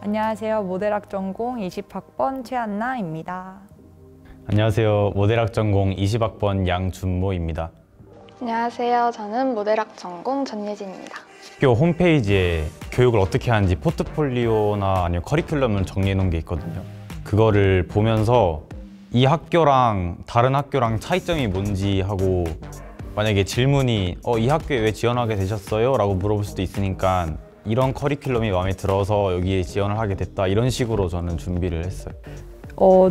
안녕하세요. 모델학 전공 20학번 최한나입니다. 안녕하세요. 모델학 전공 20학번 양준모입니다. 안녕하세요. 저는 모델학 전공 전예진입니다. 학교 홈페이지에 교육을 어떻게 하는지 포트폴리오나 아니면 커리큘럼을 정리해 놓은 게 있거든요. 그거를 보면서 이 학교랑 다른 학교랑 차이점이 뭔지 하고, 만약에 질문이 이 학교에 왜 지원하게 되셨어요? 라고 물어볼 수도 있으니까 이런 커리큘럼이 마음에 들어서 여기에 지원을 하게 됐다, 이런 식으로 저는 준비를 했어요.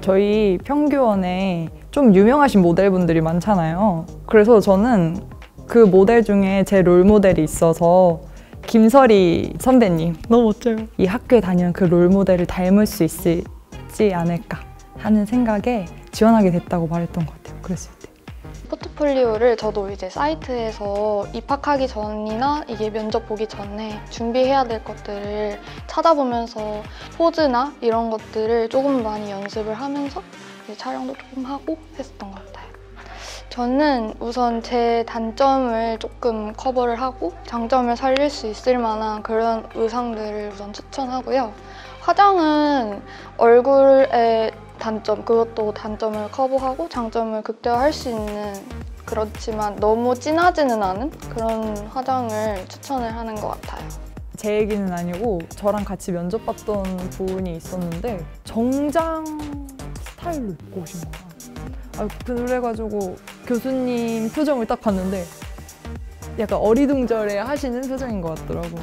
저희 평교원에 좀 유명하신 모델분들이 많잖아요. 그래서 저는 그 모델 중에 제 롤모델이 있어서 김설이 선배님 너무 멋져요. 이 학교에 다니는 그 롤모델을 닮을 수 있지 않을까 하는 생각에 지원하게 됐다고 말했던 것 같아요. 그랬을 때. 포트폴리오를 저도 이제 사이트에서 입학하기 전이나 이게 면접 보기 전에 준비해야 될 것들을 찾아보면서 포즈나 이런 것들을 조금 많이 연습을 하면서 이제 촬영도 조금 하고 했었던 것 같아요. 저는 우선 제 단점을 조금 커버를 하고 장점을 살릴 수 있을 만한 그런 의상들을 우선 추천하고요. 화장은 얼굴에 단점, 그것도 단점을 커버하고 장점을 극대화할 수 있는, 그렇지만 너무 진하지는 않은 그런 화장을 추천을 하는 것 같아요. 제 얘기는 아니고 저랑 같이 면접 봤던 분이 있었는데 정장 스타일로 입고 오신 거야. 그래가지고 교수님 표정을 딱 봤는데 약간 어리둥절해 하시는 표정인 것 같더라고.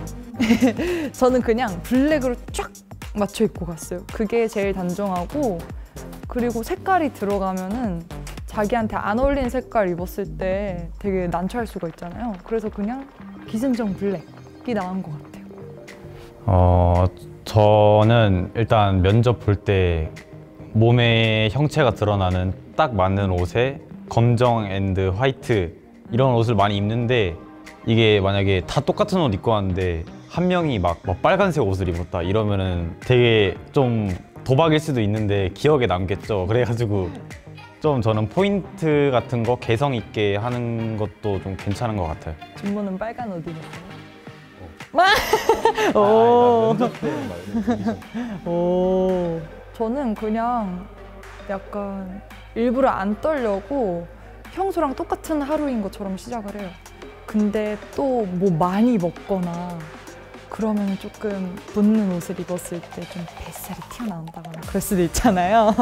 저는 그냥 블랙으로 쫙 맞춰 입고 갔어요. 그게 제일 단정하고, 그리고 색깔이 들어가면은 자기한테 안 어울리는 색깔 입었을 때 되게 난처할 수가 있잖아요. 그래서 그냥 기승전 블랙이 나은 것 같아요. 저는 일단 면접 볼 때 몸의 형체가 드러나는 딱 맞는 옷에 검정 앤드 화이트 이런 옷을 많이 입는데, 이게 만약에 다 똑같은 옷 입고 왔는데 한 명이 막 빨간색 옷을 입었다 이러면은 되게 좀 도박일 수도 있는데 기억에 남겠죠. 그래가지고 좀 저는 포인트 같은 거 개성 있게 하는 것도 좀 괜찮은 것 같아요. 준모는 빨간 옷 입었어요? 오. 저는 그냥 약간 일부러 안 떨려고 평소랑 똑같은 하루인 것처럼 시작을 해요. 근데 또 뭐 많이 먹거나 그러면 조금 붙는 옷을 입었을 때 좀 뱃살이 튀어나온다거나 그럴 수도 있잖아요.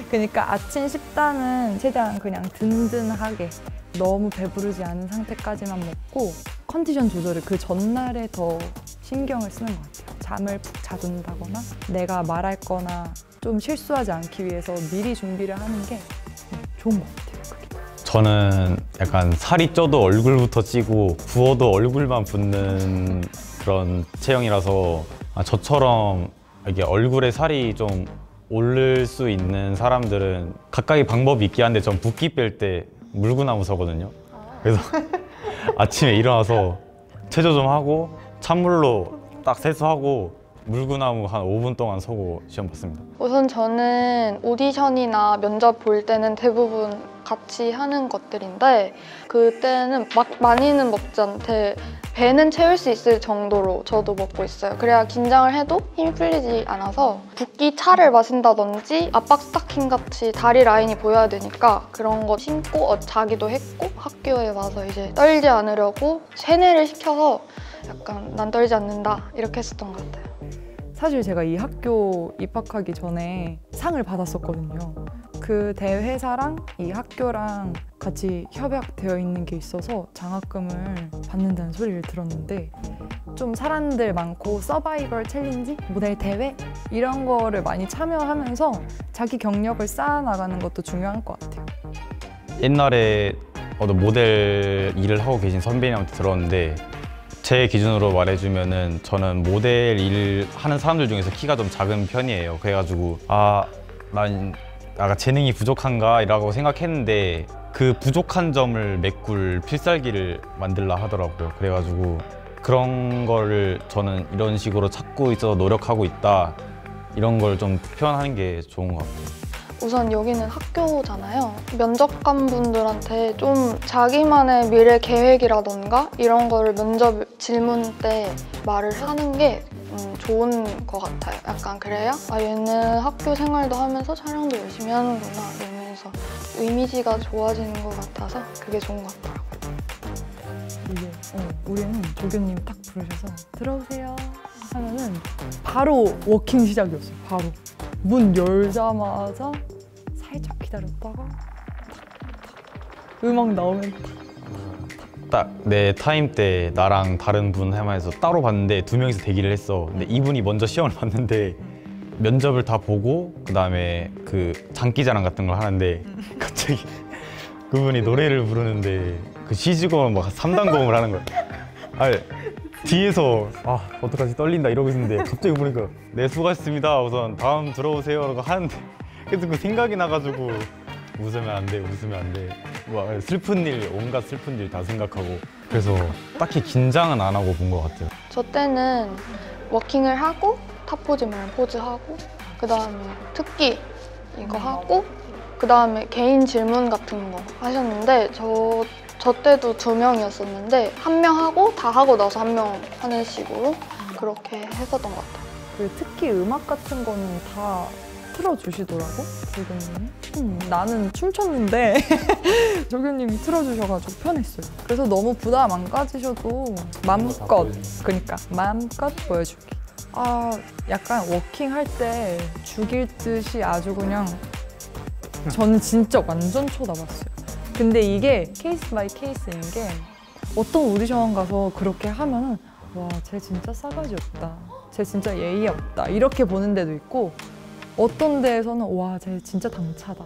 그러니까 아침 식단은 최대한 그냥 든든하게 너무 배부르지 않은 상태까지만 먹고 컨디션 조절을 그 전날에 더 신경을 쓰는 것 같아요. 잠을 푹 자둔다거나 내가 말할 거나 좀 실수하지 않기 위해서 미리 준비를 하는 게 좋은 것 같아요. 그게. 저는 약간 살이 쪄도 얼굴부터 찌고 부어도 얼굴만 붓는 그런 체형이라서, 저처럼 이게 얼굴에 살이 좀 오를 수 있는 사람들은 각각의 방법이 있긴 한데 전 붓기 뺄 때 물구나무 서거든요. 그래서 아침에 일어나서 체조 좀 하고 찬물로 딱 세수하고 물구나무 한 5분 동안 서고 시험 봤습니다. 우선 저는 오디션이나 면접 볼 때는 대부분 같이 하는 것들인데, 그때는 막 많이는 먹지 않되 배는 채울 수 있을 정도로 저도 먹고 있어요. 그래야 긴장을 해도 힘이 풀리지 않아서 붓기 차를 마신다든지 압박 스타킹 같이 다리 라인이 보여야 되니까 그런 거 신고 자기도 했고, 학교에 와서 이제 떨지 않으려고 세뇌를 시켜서 약간 난 떨지 않는다 이렇게 했었던 것 같아요. 사실 제가 이 학교 입학하기 전에 상을 받았었거든요. 그 대회사랑 이 학교랑 같이 협약되어 있는 게 있어서 장학금을 받는다는 소리를 들었는데, 좀 사람들 많고 서바이벌 챌린지, 모델 대회 이런 거를 많이 참여하면서 자기 경력을 쌓아나가는 것도 중요한 것 같아요. 옛날에 모델 일을 하고 계신 선배님한테 들었는데, 제 기준으로 말해주면은 저는 모델 일 하는 사람들 중에서 키가 좀 작은 편이에요. 그래가지고 난 내가 재능이 부족한가 라고 생각했는데, 그 부족한 점을 메꿀 필살기를 만들라 하더라고요. 그래가지고 그런 거를 저는 이런 식으로 찾고 있어서 노력하고 있다, 이런 걸 좀 표현하는 게 좋은 것 같아요. 우선 여기는 학교잖아요. 면접관 분들한테 좀 자기만의 미래 계획이라던가 이런 거를 면접 질문 때 말을 하는 게 좋은 것 같아요. 약간 그래야 얘는 학교 생활도 하면서 촬영도 열심히 하는구나 이러면서 이미지가 좋아지는 것 같아서 그게 좋은 것 같더라고요. 이게 우리는 조교님이 딱 부르셔서 들어오세요 하면은 바로 워킹 시작이었어요. 바로 문 열자마자 살짝 기다렸다가 탁탁 음악 나오면 딱 내 타임 때 나랑 다른 분 해마에서 따로 봤는데 2명이서 대기를 했어. 근데 이분이 먼저 시험을 봤는데 면접을 다 보고 그다음에 그 장기자랑 같은 걸 하는데 갑자기 그분이 노래를 부르는데 그 시즈건 막 3단검을 하는 거야. 아니 뒤에서 어떡하지 떨린다 이러고 있는데 갑자기 보니까 네 수고하셨습니다 우선 다음 들어오세요 라고 하는데 그래서 그 생각이 나가지고 웃으면 안 돼 웃으면 안 돼 막 슬픈 일 온갖 슬픈 일 다 생각하고 그래서 딱히 긴장은 안 하고 본 것 같아요. 저 때는 워킹을 하고 탑포즈면 포즈하고 그 다음에 특기 이거 하고 그 다음에 개인 질문 같은 거 하셨는데 저 때도 2명이었었는데 1명 하고 다 하고 나서 1명 하는 식으로 그렇게 했었던 것 같아요. 그 특히 음악 같은 거는 다 틀어주시더라고 조교님이. 나는 춤췄는데 조교님이 틀어주셔가지고 편했어요. 그래서 너무 부담 안 가지셔도 마음껏 마음껏 보여줄게. 약간 워킹 할 때 죽일 듯이 아주 그냥 저는 진짜 완전 쳐다봤어요. 근데 이게 케이스 바이 케이스인 게 어떤 오디션 가서 그렇게 하면은 와, 쟤 진짜 싸가지 없다. 쟤 진짜 예의 없다. 이렇게 보는 데도 있고 어떤 데에서는 와, 쟤 진짜 당차다.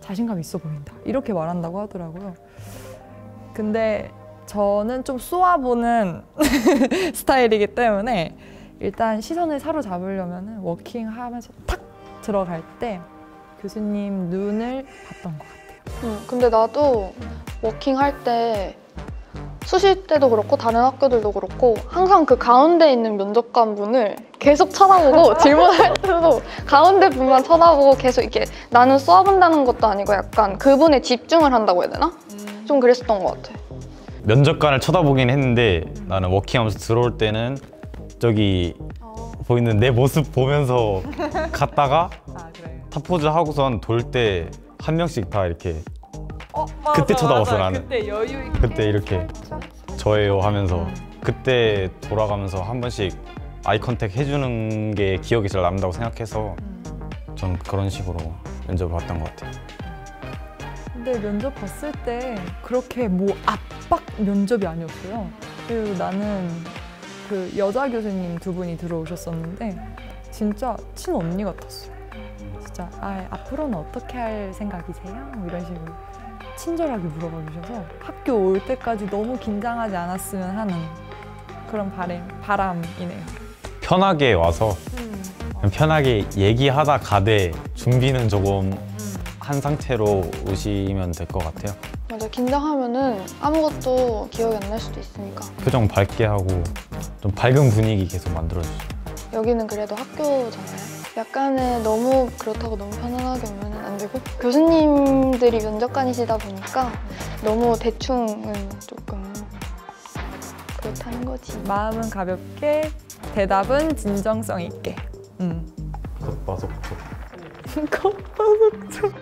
자신감 있어 보인다. 이렇게 말한다고 하더라고요. 근데 저는 좀 쏘아보는 스타일이기 때문에 일단 시선을 사로잡으려면 워킹하면서 탁 들어갈 때 교수님 눈을 봤던 것 같아요. 근데 나도 워킹 할 때 수시 때도 그렇고 다른 학교들도 그렇고 항상 그 가운데 있는 면접관 분을 계속 쳐다보고 질문할 때도 가운데 분만 쳐다보고 계속 이렇게 나는 쏘아본다는 것도 아니고 약간 그분에 집중을 한다고 해야 되나? 좀 그랬었던 것 같아. 면접관을 쳐다보긴 했는데 나는 워킹하면서 들어올 때는 저기 보이는 내 모습 보면서 갔다가 그래. 탑포즈 하고선 돌 때 한 명씩 다 이렇게 그때 쳐다봤어 나는. 그때 여유 있게. 그때 이렇게 저예요 하면서 그때 돌아가면서 한 번씩 아이 컨택 해주는 게 기억이 잘 남는다고 생각해서 전 그런 식으로 면접을 봤던 것 같아요. 근데 면접 봤을 때 그렇게 뭐 압박 면접이 아니었어요. 그리고 나는 그 여자 교수님 2분이 들어오셨었는데 진짜 친언니 같았어요. 진짜 앞으로는 어떻게 할 생각이세요? 뭐 이런 식으로 친절하게 물어봐 주셔서 학교 올 때까지 너무 긴장하지 않았으면 하는 그런 바람이네요. 편하게 와서 그냥 편하게 얘기하다 가되 준비는 조금 한 상태로 오시면 될 것 같아요. 맞아, 긴장하면은 아무것도 기억이 안 날 수도 있으니까. 표정 밝게 하고 좀 밝은 분위기 계속 만들어주죠. 여기는 그래도 학교잖아요. 약간은 너무 그렇다고 너무 편안하게 오면 안 되고 교수님들이 면접관이시다 보니까 너무 대충은 조금 그렇다는 거지. 마음은 가볍게, 대답은 진정성 있게. 겉바속촉. 겉바속촉.